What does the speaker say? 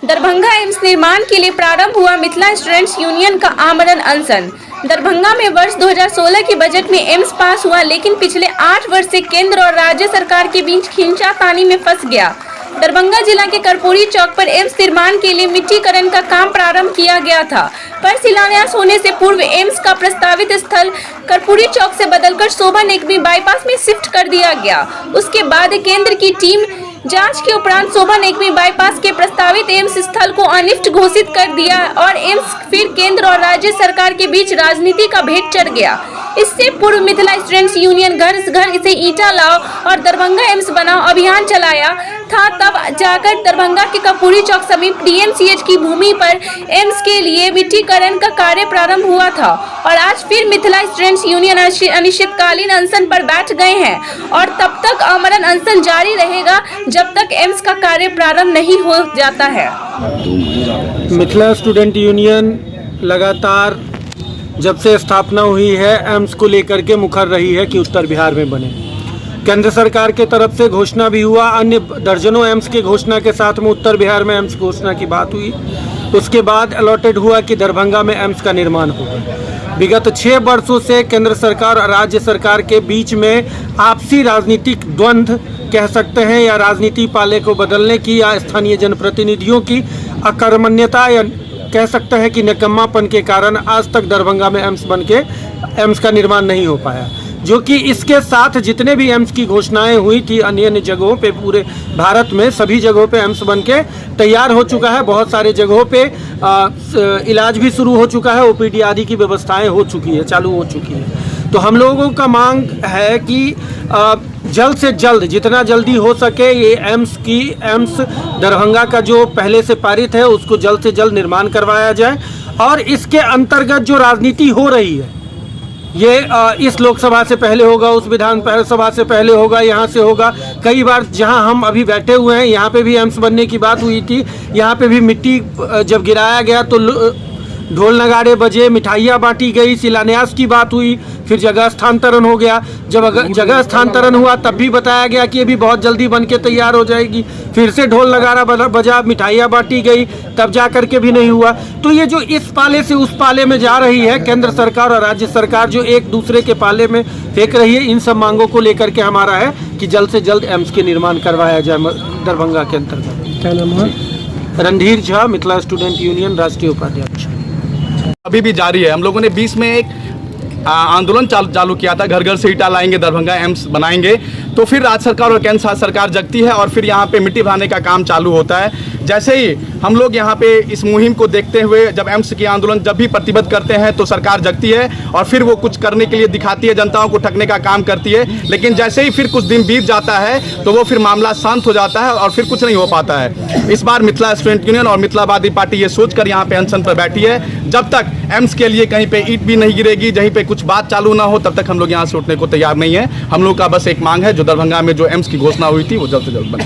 Darbhanga AIIMS निर्माण के लिए प्रारंभ हुआ मिथिला स्टूडेंट्स यूनियन का आमरण अनशन। दरभंगा में वर्ष 2016 के बजट में एम्स पास हुआ, लेकिन पिछले 8 वर्ष से केंद्र और राज्य सरकार के बीच खींचातानी में फंस गया। दरभंगा जिला के कर्पूरी चौक पर एम्स निर्माण के लिए मिट्टीकरण का काम प्रारंभ किया गया था, पर शिलान्यास होने से पूर्व एम्स का प्रस्तावित स्थल कर्पूरी चौक से बदलकर शोभा नेकमी बाईपास में शिफ्ट कर दिया गया। उसके बाद केंद्र की टीम जांच के उपरांत शोभा नेकमी बाईपास के प्रस्तावित एम्स स्थल को अनिष्ट घोषित कर दिया और एम्स फिर केंद्र और राज्य सरकार के बीच राजनीति का भेंट चढ़ गया। इससे पूर्व मिथिला स्टूडेंट्स यूनियन घर घर इसे ईंटा लाओ और दरभंगा एम्स बनाओ अभियान चलाया था। तब जाकर दरभंगा के कर्पूरी चौक समीप डीएमसीएच की भूमि पर एम्स के लिए मिट्टीकरण का कार्य प्रारंभ हुआ था और आज फिर मिथिला स्टूडेंट्स यूनियन अनिश्चितकालीन अनशन पर बैठ गए हैं और तब तक आमरण अनशन जारी रहेगा जब तक एम्स का कार्य प्रारंभ नहीं हो जाता है। मिथिला स्टूडेंट यूनियन लगातार जब से स्थापना हुई है एम्स को लेकर के मुखर रही है कि उत्तर बिहार में बने। केंद्र सरकार के तरफ से घोषणा भी हुआ, अन्य दर्जनों एम्स के घोषणा के साथ में उत्तर बिहार में एम्स घोषणा की बात हुई। उसके बाद अलॉटेड हुआ कि दरभंगा में एम्स का निर्माण होगा। विगत 6 वर्षों से केंद्र सरकार और राज्य सरकार के बीच में आपसी राजनीतिक द्वंद्व कह सकते हैं या राजनीति पाले को बदलने की या स्थानीय जनप्रतिनिधियों की अकर्मण्यता या कह सकते हैं कि निकम्मापन के कारण आज तक दरभंगा में एम्स बन के एम्स का निर्माण नहीं हो पाया। जो कि इसके साथ जितने भी एम्स की घोषणाएं हुई थी अन्य अन्य जगहों पे पूरे भारत में सभी जगहों पे एम्स बन के तैयार हो चुका है। बहुत सारे जगहों पे इलाज भी शुरू हो चुका है, ओपीडी आदि की व्यवस्थाएं हो चुकी है, चालू हो चुकी है। तो हम लोगों का मांग है कि जल्द से जल्द जितना जल्दी हो सके ये एम्स दरभंगा का जो पहले से पारित है उसको जल्द से जल्द निर्माण करवाया जाए और इसके अंतर्गत जो राजनीति हो रही है ये इस लोकसभा से पहले होगा, उस विधान सभा से पहले होगा, यहाँ से होगा। कई बार जहाँ हम अभी बैठे हुए हैं यहाँ पे भी एम्स बनने की बात हुई थी। यहाँ पे भी मिट्टी जब गिराया गया तो ढोल नगाड़े बजे, मिठाइयाँ बांटी गई, शिलान्यास की बात हुई, फिर जगह स्थानांतरण हो गया। जब जगह स्थानांतरण हुआ तब भी बताया गया कि ये भी बहुत जल्दी बन के तैयार हो जाएगी। फिर से ढोल नगाड़ा बजा, मिठाइयाँ बांटी गई, तब जा कर के भी नहीं हुआ। तो ये जो इस पाले से उस पाले में जा रही है केंद्र सरकार और राज्य सरकार जो एक दूसरे के पाले में फेंक रही है, इन सब मांगों को लेकर के हमारा है कि जल्द से जल्द एम्स के निर्माण करवाया जाए दरभंगा के अंतर्गत। क्या नाम है? रणधीर झा, मिथिला स्टूडेंट यूनियन राष्ट्रीय उपाध्यक्ष। अभी भी जारी है। हम लोगों ने 20 में एक आंदोलन चालू किया था, घर घर से ईंटा लाएंगे, दरभंगा एम्स बनाएंगे। तो फिर राज्य सरकार और केंद्र सरकार जगती है और फिर यहाँ पे मिट्टी भराने का काम चालू होता है। जैसे ही हम लोग यहाँ पे इस मुहिम को देखते हुए जब एम्स की आंदोलन जब भी प्रतिबद्ध करते हैं तो सरकार जगती है और फिर वो कुछ करने के लिए दिखाती है, जनताओं को ठगने का काम करती है। लेकिन जैसे ही फिर कुछ दिन बीत जाता है तो वो फिर मामला शांत हो जाता है और फिर कुछ नहीं हो पाता है। इस बार मिथिला स्टूडेंट यूनियन और मिथिलावादी पार्टी ये सोचकर यहाँ पे अनशन पर बैठी है जब तक एम्स के लिए कहीं पे ईंट भी नहीं गिरेगी, जहीं पे कुछ बात चालू ना हो तब तक हम लोग यहाँ से उठने को तैयार नहीं है। हम लोग का बस एक मांग है जो दरभंगा में जो एम्स की घोषणा हुई थी वो जल्द से जल्द बने।